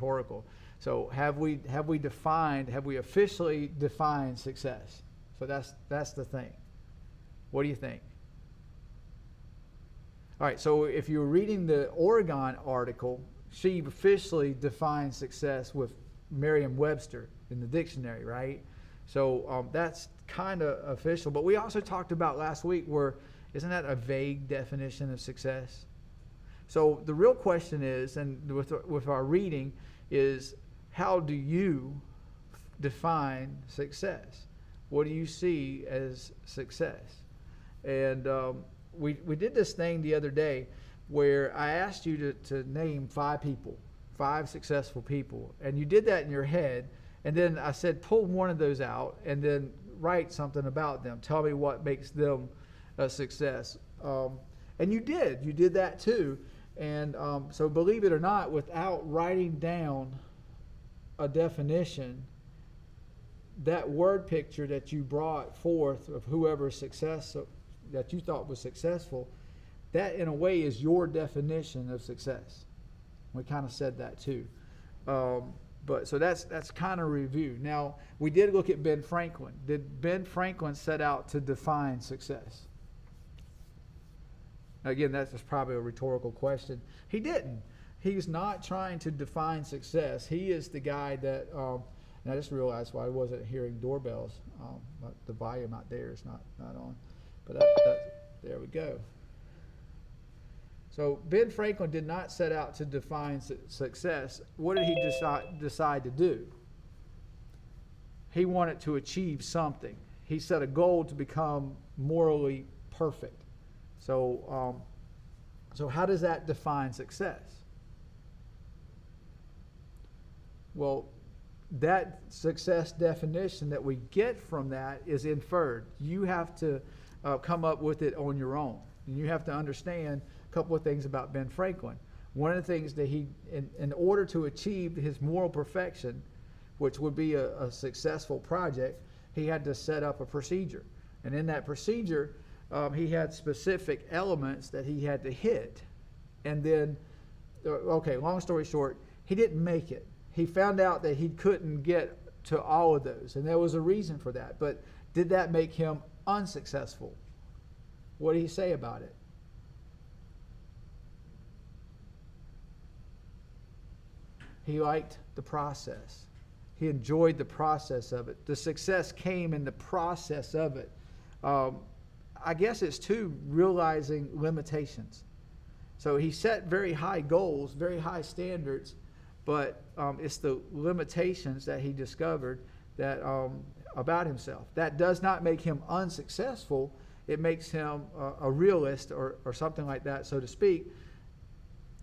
rhetorical. So have we officially defined success? So that's the thing. What do you think? All right, so if you're reading the Oregon article, she officially defined success with Merriam-Webster in the dictionary, right? So that's kind of official. But we also talked about last week where, isn't that a vague definition of success? So the real question is, and with our reading, is how do you define success? What do you see as success? And we did this thing the other day where I asked you to name 5 people, 5 successful people. And you did that in your head. And then I said, pull one of those out and then write something about them. Tell me what makes them a success. And you did that too. And so believe it or not, without writing down a definition, that word picture that you brought forth of whoever's success that you thought was successful, that in a way is your definition of success. We kind of said that too. But so that's kind of review. Now, we did look at Ben Franklin. Did Ben Franklin set out to define success? Again, that's just probably a rhetorical question. He didn't. He's not trying to define success. He is the guy that, and I just realized why I wasn't hearing doorbells. The volume out there is not on. But there we go. So Ben Franklin did not set out to define success. What did he decide to do? He wanted to achieve something. He set a goal to become morally perfect. So how does that define success? Well, that success definition that we get from that is inferred. You have to come up with it on your own. And you have to understand a couple of things about Ben Franklin. One of the things that he, in order to achieve his moral perfection, which would be a successful project, he had to set up a procedure. And in that procedure, he had specific elements that he had to hit. And then, okay, long story short, he didn't make it. He found out that he couldn't get to all of those, and there was a reason for that. But did that make him unsuccessful? What did he say about it? He liked the process. He enjoyed the process of it. The success came in the process of it. I guess it's too realizing limitations. So he set very high goals, very high standards, but it's the limitations that he discovered that about himself. That does not make him unsuccessful. It makes him a realist or something like that, so to speak.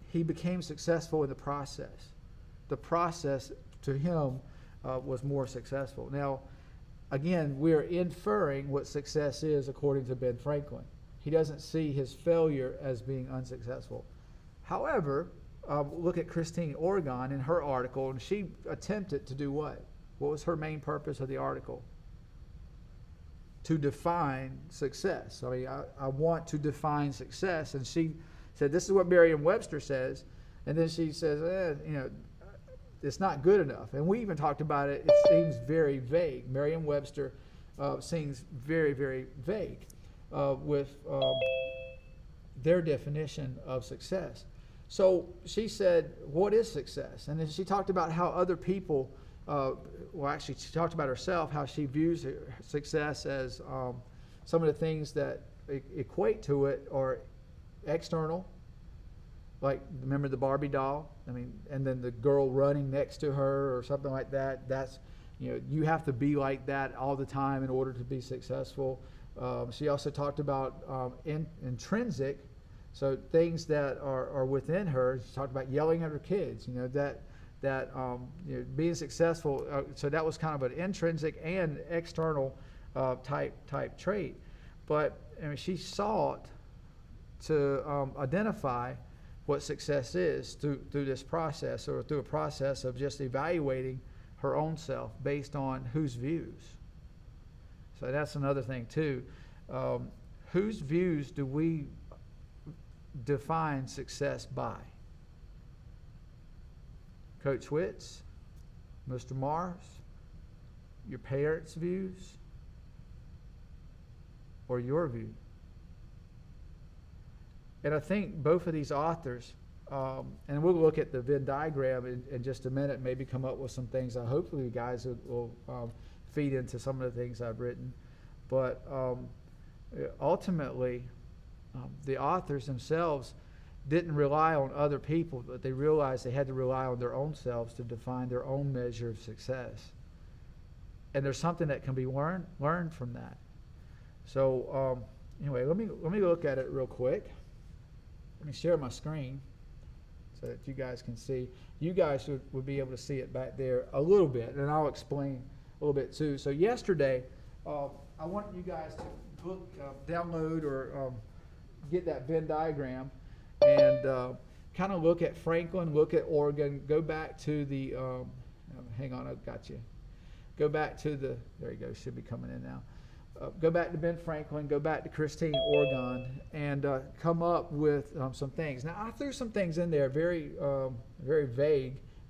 He became successful in the process. The process to him was more successful. Now, again, we're inferring what success is according to Ben Franklin. He doesn't see his failure as being unsuccessful. However, look at Christine Orgon in her article, and she attempted to do what? What was her main purpose of the article? To define success. I mean, I want to define success. And she said, this is what Merriam-Webster says. And then she says, it's not good enough. And we even talked about it. It seems very vague. Merriam-Webster seems very, very vague with their definition of success. So she said, what is success? And then she talked about how other people, she talked about herself, how she views success as some of the things that equate to it are external. Like, remember the Barbie doll? I mean, and then the girl running next to her or something like that. That's, you have to be like that all the time in order to be successful. She also talked about intrinsic, so things that are within her. She talked about yelling at her kids, being successful. So that was kind of an intrinsic and external type trait. But she sought to identify what success is through this process, or through a process of just evaluating her own self based on whose views. So that's another thing too. Whose views do we define success by? Coach Witz, Mr. Mars, your parents' views, or your view? And I think both of these authors, and we'll look at the Venn diagram in just a minute, maybe come up with some things that hopefully you guys will feed into some of the things I've written. But ultimately, the authors themselves didn't rely on other people, but they realized they had to rely on their own selves to define their own measure of success. And there's something that can be learned from that. So anyway, let me look at it real quick. Let me share my screen so that you guys can see. You guys would be able to see it back there a little bit, and I'll explain a little bit too. So yesterday, I want you guys to look, download or get that Venn diagram and kind of look at Franklin, look at Oregon, go back to the, hang on, I've got you. Go back to the, there you go, should be coming in now. Go back to Ben Franklin, go back to Christine, Oregon, and come up with some things. Now, I threw some things in there very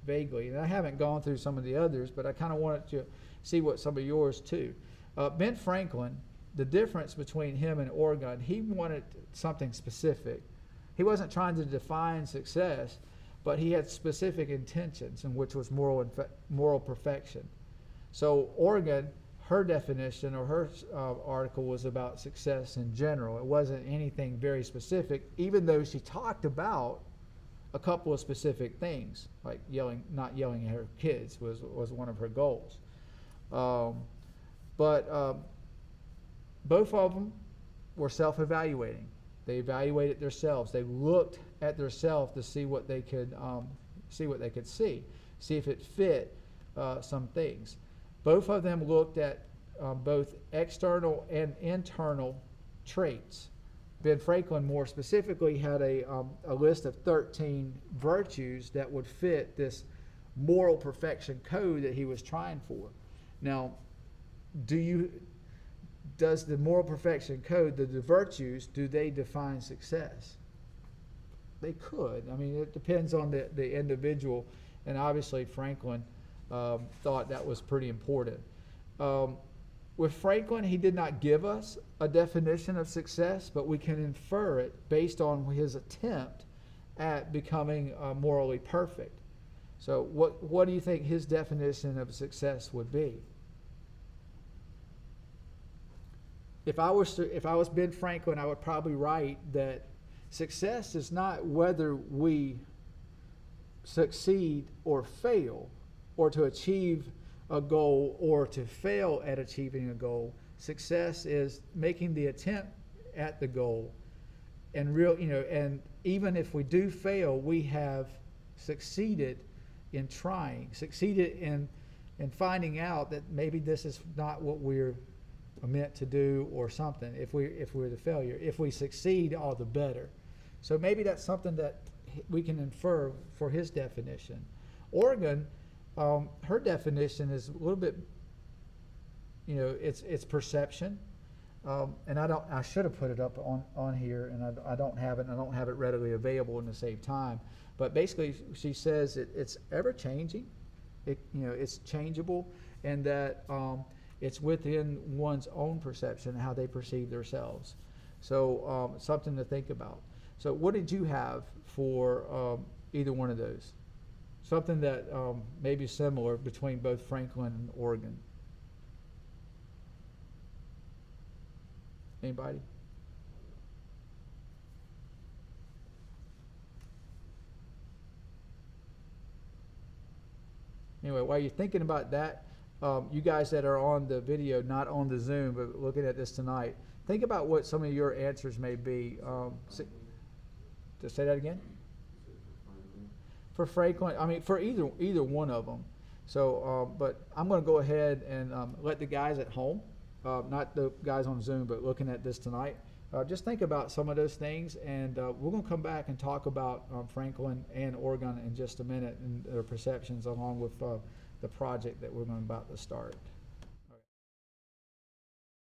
vaguely, and I haven't gone through some of the others, but I kind of wanted to see what some of yours too. Ben Franklin, the difference between him and Oregon, he wanted something specific. He wasn't trying to define success, but he had specific intentions, and which was moral perfection. So Oregon, her definition or her article was about success in general. It wasn't anything very specific, even though she talked about a couple of specific things, like not yelling at her kids was one of her goals. But both of them were self-evaluating. They evaluated themselves. They looked at themselves to see what they could see if it fit some things. Both of them looked at both external and internal traits. Ben Franklin, more specifically, had a list of 13 virtues that would fit this moral perfection code that he was trying for. Now, does the moral perfection code, the virtues, do they define success? They could. I mean, it depends on the individual, and obviously Franklin thought that was pretty important. With Franklin, he did not give us a definition of success, but we can infer it based on his attempt at becoming morally perfect. So what do you think his definition of success would be? If I was Ben Franklin, I would probably write that success is not whether we succeed or fail, or to achieve a goal or to fail at achieving a goal. Success is making the attempt at the goal, and and even if we do fail, we have succeeded in trying, succeeded in finding out that maybe this is not what we're meant to do or something. If we're the failure, if we succeed, all the better. So maybe that's something that we can infer for his definition. Oregon, her definition is a little bit, it's perception, and I should have put it up on here, and I don't have it, and I don't have it readily available in the same time. But basically, she says it's ever changing, it's changeable, and that it's within one's own perception how they perceive themselves. So something to think about. So what did you have for either one of those? Something that may be similar between both Franklin and Oregon. Anybody? Anyway, while you're thinking about that, you guys that are on the video, not on the Zoom, but looking at this tonight, think about what some of your answers may be. To say that again? For Franklin, I mean, for either one of them. So, but I'm going to go ahead and let the guys at home, not the guys on Zoom, but looking at this tonight, just think about some of those things, and we're going to come back and talk about Franklin and Oregon in just a minute and their perceptions, along with the project that we're about to start.